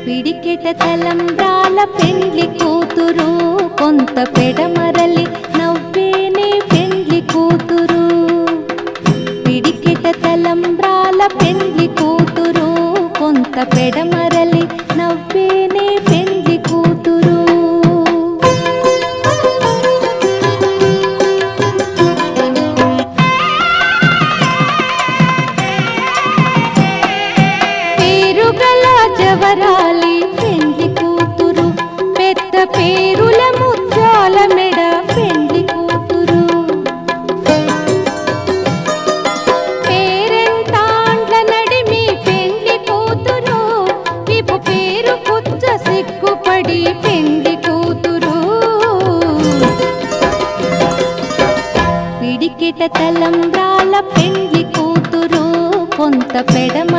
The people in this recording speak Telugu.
పిడికెట తలంబ్రాల పెండ్లి కూతురు, కొంత పెడమరలి నవ్వేనే పెండ్లి కూతురు. పిడికెట తలంబ్రాల పెండ్లి కూతురు, కొంత పెడమరలి నవ్వేనే పెండ్లి కూతురు. పేరుగల జవరాలి పెండ్లి కూతురు, పెద్ద పేరుల ముత్యాల మెడ పెండ్లి కూతురు. పేరెంటాండ్ల నడిమి పెండ్లి కూతురు, విపు పేరు పుచ్చ సిగ్గుపడి పెండ్లి కూతురు. పిడికిట తలంబ్రాల పెండ్లి కూతురు, కొంత పెడమ